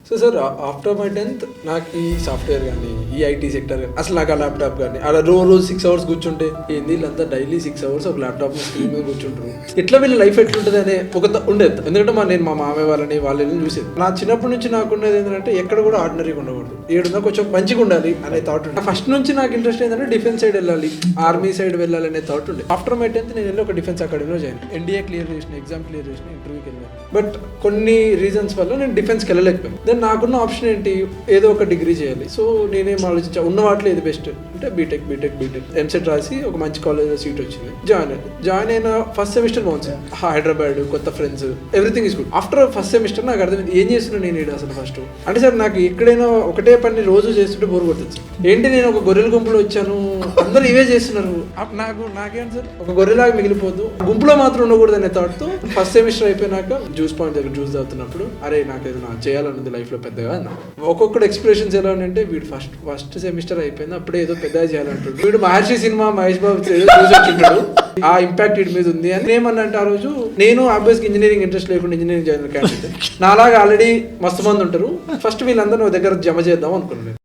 So sir after my 10th నాకు ఈ software కానీ ఈ ఐటీ సెక్టర్ కానీ అసలు నాకు ఆ ల్యాప్టాప్ కానీ అలా రోజు 6 hours కూర్చుంటే ఏంది వీళ్ళంతా డైలీ 6 hours ఒక ల్యాప్టాప్ స్క్రీన్ మీద కూర్చుంటారు, ఎట్లా వీళ్ళ లైఫ్ ఎట్లుంటుంది అనే ఒక ఉండేది. ఎందుకంటే నేను మా మామయ్య వాళ్ళని వాళ్ళని చూసేది. నా చిన్నప్పటి నుంచి నాకు ఉండేది ఏంటంటే ఎక్కడ కూడా ఆర్డినరీగా ఉండకూడదు, ఏడున్నా కొంచెం మంచిగా ఉండాలి అనే థాట్ ఉండే. ఫస్ట్ నుంచి నాకు ఇంట్రెస్ట్ ఏంటంటే డిఫెన్స్ సైడ్ వెళ్ళాలి, ఆర్మీ సైడ్ వెళ్ళాలి అనే థాట్ ఉండే. ఆఫ్టర్ మై 10th నేను వెళ్ళి ఒక డిఫెన్స్ అకాడమీలో జాయిన్, ఎన్డీఏ క్లియర్ చేసిన, ఎగ్జామ్ క్లియర్ చేసిన, ఇంటర్వ్యూకి వెళ్ళాను. బట్ కొన్ని రీజన్స్ వల్ల నేను డిఫెన్స్కి వెళ్ళలేకపోయాను. దెన్ నాకున్న ఆప్షన్ ఏంటి, ఏదో ఒక డిగ్రీ చేయాలి. సో నేనేం ఆలోచించా, ఉన్న వాటిలో ఏది బెస్ట్ అంటే బీటెక్ ఎంసెట్ రాసి ఒక మంచి కాలేజ్లో సీట్ వచ్చింది, జాయిన్ అయిన ఫస్ట్ సెమిస్టర్ బాగుంది. హైదరాబాద్, కొత్త friends, everything is good. After first semester నాకు అర్థమైంది ఏం చేస్తున్నా నేను ఇక్కడ అసలు. ఫస్ట్ అంటే సార్ నాకు ఎక్కడైనా ఒకటే పని రోజు చేస్తుంటే బోర్ కొట్టచ్చు. ఏంటి నేను ఒక గొర్రెల గుంపులో వచ్చాను, అందరూ ఇవే చేస్తున్నారు, నాకేంటి సార్ ఒక గొర్రెలాగా మిగిలిపోద్దు, గుంపులో మాత్రం ఉండకూడదు అనే థాట్తో ఫస్ట్ సెమిస్టర్ అయిపోయినాక జ్యూస్ పాయింట్ దగ్గర జ్యూస్ తాగుతున్నప్పుడు అరే నాకు ఏదైనా చేయాలన్నది లైఫ్లో పెద్దగా అన్న. ఒక్కొక్కటి ఎక్స్ప్రెషన్స్ ఎలా అంటే వీడు ఫస్ట్ సెమిస్టర్ అయిపోయింది అప్పుడే ఏదో పెద్దగా చేయాలంటాడు, వీడు మహర్షి సినిమా మహేష్ బాబు ఏదో చూసి వచ్చింటాడు, ఆ ఇంపాక్ట్ వీడి మీద ఉంది అని ఏమన్నా అంటే ఆ రోజు నేను ఆబ్వియస్గా ఇంజనీరింగ్ ఇంట్రెస్ట్ లేకుండా ఇంజనీరింగ్ జాయిన్ క్యాండిడేట్, నాలాగా ఆల్రెడీ మస్తు మంది ఉంటారు, ఫస్ట్ వీళ్ళందరూ నా దగ్గర జమ చేద్దాం అనుకున్నాను.